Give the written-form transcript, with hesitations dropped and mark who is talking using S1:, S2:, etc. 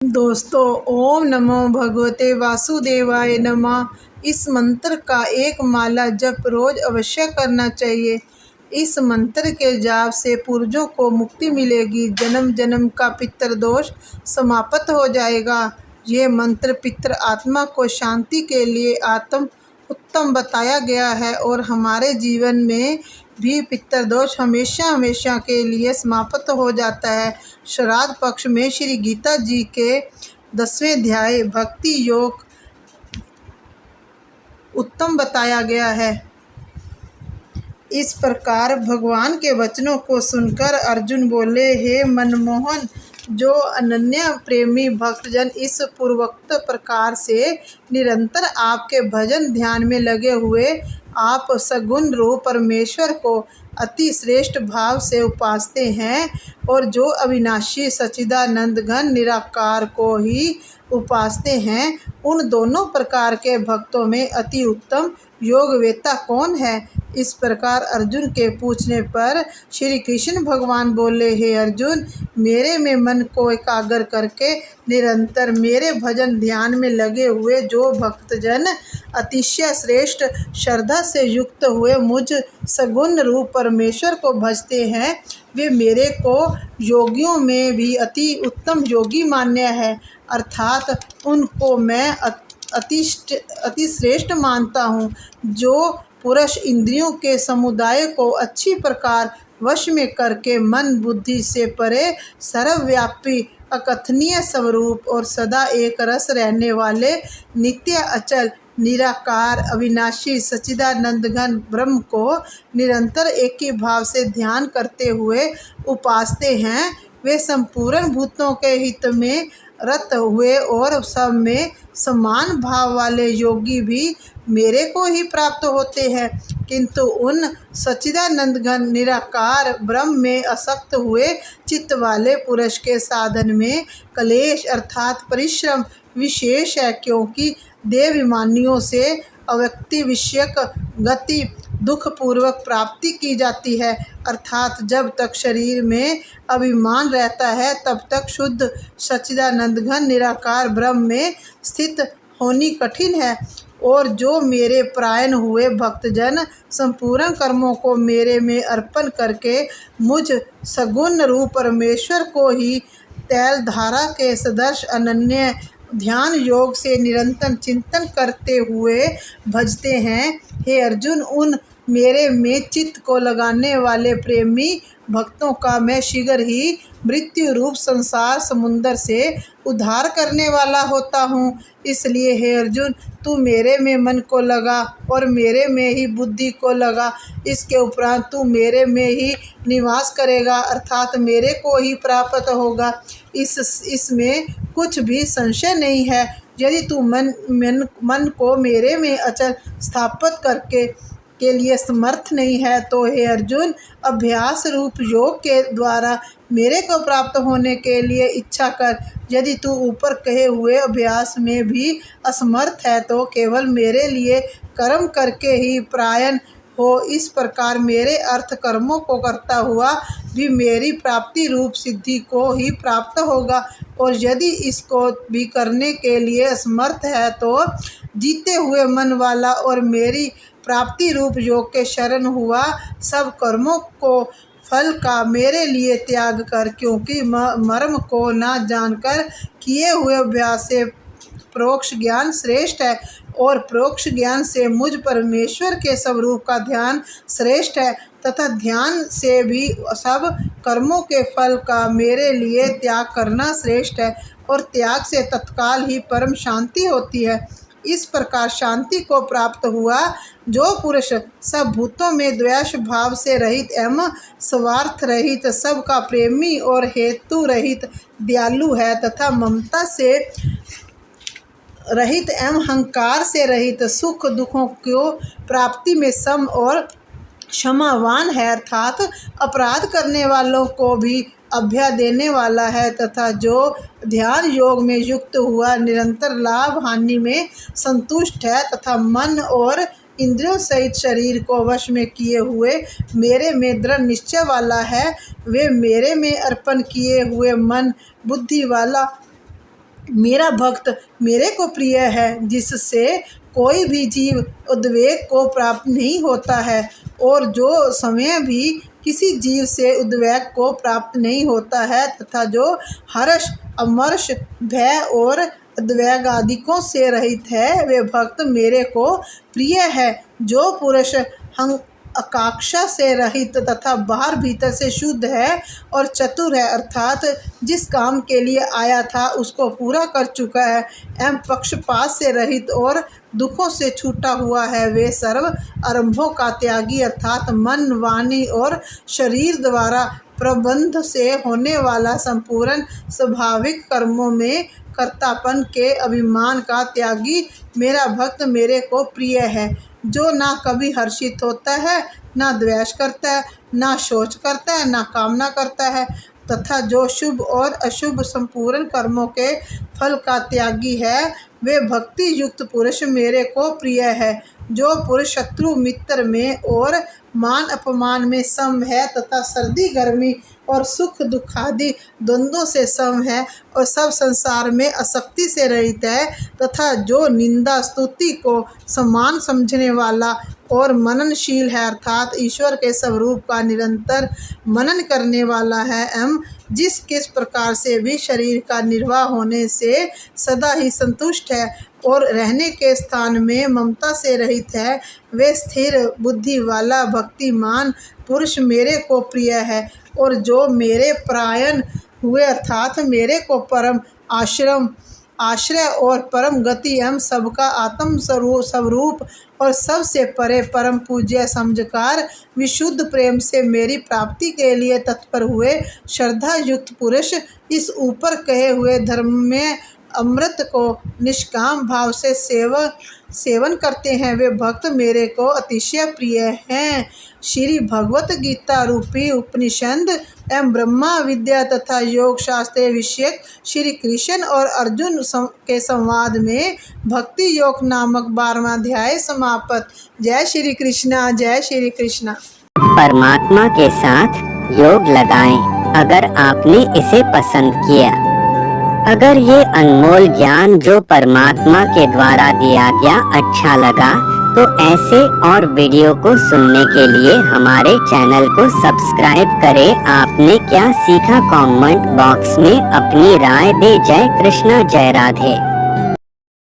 S1: दोस्तों, ओम नमो भगवते वासुदेवाय नमः। इस मंत्र का एक माला जप रोज अवश्य करना चाहिए। इस मंत्र के जाप से पूर्वजों को मुक्ति मिलेगी, जन्म जन्म का पितृ दोष समाप्त हो जाएगा। ये मंत्र पितृ आत्मा को शांति के लिए उत्तम बताया गया है और हमारे जीवन में भी पितृदोष हमेशा हमेशा के लिए समाप्त हो जाता है। श्राद्ध पक्ष में श्री गीता जी के 10वें अध्याय भक्ति योग उत्तम बताया गया है। इस प्रकार भगवान के वचनों को सुनकर अर्जुन बोले, हे मनमोहन, जो अनन्य प्रेमी भक्तजन इस पूर्वोक्त प्रकार से निरंतर आपके भजन ध्यान में लगे हुए आप सगुण रूप परमेश्वर को अति श्रेष्ठ भाव से उपासते हैं और जो अविनाशी सच्चिदानंद घन निराकार को ही उपासते हैं, उन दोनों प्रकार के भक्तों में अति उत्तम योगवेत्ता कौन है? इस प्रकार अर्जुन के पूछने पर श्री कृष्ण भगवान बोले, हे अर्जुन, मेरे में मन को एकाग्र करके निरंतर मेरे भजन ध्यान में लगे हुए जो भक्तजन अतिशय श्रेष्ठ श्रद्धा से युक्त हुए मुझ सगुण रूप परमेश्वर को भजते हैं, वे मेरे को योगियों में भी अति उत्तम योगी मान्य है। अर्थात उनको मैं अति श्रेष्ठ मानता हूँ। जो पुरुष इंद्रियों के समुदाय को अच्छी प्रकार वश में करके मन बुद्धि से परे सर्वव्यापी अकथनीय स्वरूप और सदा एक रस रहने वाले नित्य अचल निराकार अविनाशी सच्चिदानंद घन ब्रह्म को निरंतर एक ही भाव से ध्यान करते हुए उपासते हैं, वे संपूर्ण भूतों के हित में रत हुए और सब में समान भाव वाले योगी भी मेरे को ही प्राप्त होते हैं। किंतु उन सच्चिदानंद घन निराकार ब्रह्म में आसक्त हुए चित्त वाले पुरुष के साधन में क्लेश अर्थात परिश्रम विशेष है, क्योंकि देहाभिमानियों से अव्यक्ति विषयक गति दुख पूर्वक प्राप्ति की जाती है। अर्थात जब तक शरीर में अभिमान रहता है तब तक शुद्ध सच्चिदानंद घन निराकार ब्रह्म में स्थित होनी कठिन है। और जो मेरे परायण हुए भक्तजन संपूर्ण कर्मों को मेरे में अर्पण करके मुझ सगुण रूप परमेश्वर को ही तैल धारा के सदृश अनन्य ध्यान योग से निरंतर चिंतन करते हुए भजते हैं, हे अर्जुन, उन मेरे में चित्त को लगाने वाले प्रेमी भक्तों का मैं शीघ्र ही मृत्यु रूप संसार समुद्र से उद्धार करने वाला होता हूँ। इसलिए हे अर्जुन, तू मेरे में मन को लगा और मेरे में ही बुद्धि को लगा। इसके उपरांत तू मेरे में ही निवास करेगा, अर्थात मेरे को ही प्राप्त होगा। इसमें कुछ भी संशय नहीं है। यदि तू मन को मेरे में अचल स्थापित करके के लिए समर्थ नहीं है तो हे अर्जुन, अभ्यास रूप योग के द्वारा मेरे को प्राप्त होने के लिए इच्छा कर। यदि तू ऊपर कहे हुए अभ्यास में भी असमर्थ है तो केवल मेरे लिए कर्म करके ही परायण हो। इस प्रकार मेरे अर्थ कर्मों को करता हुआ भी मेरी प्राप्ति रूप सिद्धि को ही प्राप्त होगा। और यदि इसको भी करने के लिए असमर्थ है तो जीते हुए मन वाला और मेरी प्राप्ति रूप योग के शरण हुआ सब कर्मों को फल का मेरे लिए त्याग कर, क्योंकि मर्म को ना जानकर किए हुए अभ्यास से परोक्ष ज्ञान श्रेष्ठ है और परोक्ष ज्ञान से मुझ परमेश्वर के स्वरूप का ध्यान श्रेष्ठ है, तथा ध्यान से भी सब कर्मों के फल का मेरे लिए त्याग करना श्रेष्ठ है और त्याग से तत्काल ही परम शांति होती है। इस प्रकार शांति को प्राप्त हुआ जो पुरुष सब भूतों में द्वेष भाव से रहित एवं स्वार्थ रहित, सबका प्रेमी और हेतु रहित दयालु है, तथा ममता से रहित एवं अहंकार से रहित, सुख दुखों को प्राप्ति में सम और क्षमावान है, अर्थात अपराध करने वालों को भी अभय देने वाला है, तथा जो ध्यान योग में युक्त हुआ निरंतर लाभ हानि में संतुष्ट है, तथा मन और इंद्रियों सहित शरीर को वश में किए हुए मेरे में दृढ़ निश्चय वाला है, वे मेरे में अर्पण किए हुए मन बुद्धि वाला मेरा भक्त मेरे को प्रिय है, जिससे कोई भी जीव उद्वेग को प्राप्त नहीं होता है, और जो समय भी किसी जीव से उद्वेग को प्राप्त नहीं होता है, तथा जो हर्ष, अमर्ष, भय और उद्वेग आदिकों से रहित है, वे भक्त मेरे को प्रिय है। जो पुरुष आकांक्षा से रहित तथा बाहर भीतर से शुद्ध है और चतुर है, अर्थात जिस काम के लिए आया था उसको पूरा कर चुका है, एवं पक्षपात से रहित और दुखों से छूटा हुआ है, वे सर्व आरंभों का त्यागी, अर्थात मन, वाणी और शरीर द्वारा प्रबंध से होने वाला संपूर्ण स्वाभाविक कर्मों में कर्तापन के अभिमान का त्यागी मेरा भक्त मेरे को प्रिय है। जो ना कभी हर्षित होता है, ना द्वेष करता है, ना शोच करता है, ना कामना करता है, तथा जो शुभ और अशुभ संपूर्ण कर्मों के फल का त्यागी है, वे भक्ति युक्त पुरुष मेरे को प्रिय है। जो पुरुष शत्रु मित्र में और मान अपमान में सम है, तथा सर्दी गर्मी और सुख दुख आदि द्वंद्वों से सम है, और सब संसार में आसक्ति से रहित है, तथा जो निंदा स्तुति को समान समझने वाला और मननशील है, अर्थात ईश्वर के स्वरूप का निरंतर मनन करने वाला है, एवं जिस किस प्रकार से भी शरीर का निर्वाह होने से सदा ही संतुष्ट है और रहने के स्थान में ममता से रहित है, वे स्थिर बुद्धि वाला भक्तिमान पुरुष मेरे को प्रिय है। और जो मेरे परायण हुए, अर्थात मेरे को परम आश्रय और परम गति एवं सबका आत्म स्वरूप और सबसे परे परम पूज्य समझकर विशुद्ध प्रेम से मेरी प्राप्ति के लिए तत्पर हुए श्रद्धा युक्त पुरुष इस ऊपर कहे हुए धर्म में अमृत को निष्काम भाव से सेवन करते हैं, वे भक्त मेरे को अतिशय प्रिय हैं। श्री भगवत गीता रूपी उपनिषद एवं ब्रह्मा विद्या तथा योग शास्त्र विषयक श्री कृष्ण और अर्जुन के संवाद में भक्ति योग नामक 12वां अध्याय समाप्त। जय श्री कृष्णा, जय श्री कृष्णा।
S2: परमात्मा के साथ योग लगाएं अगर आपने इसे पसंद किया। अगर ये अनमोल ज्ञान जो परमात्मा के द्वारा दिया गया अच्छा लगा, तो ऐसे और वीडियो को सुनने के लिए हमारे चैनल को सब्सक्राइब करें। आपने क्या सीखा कमेंट बॉक्स में अपनी राय दें। जय कृष्णा, जय राधे।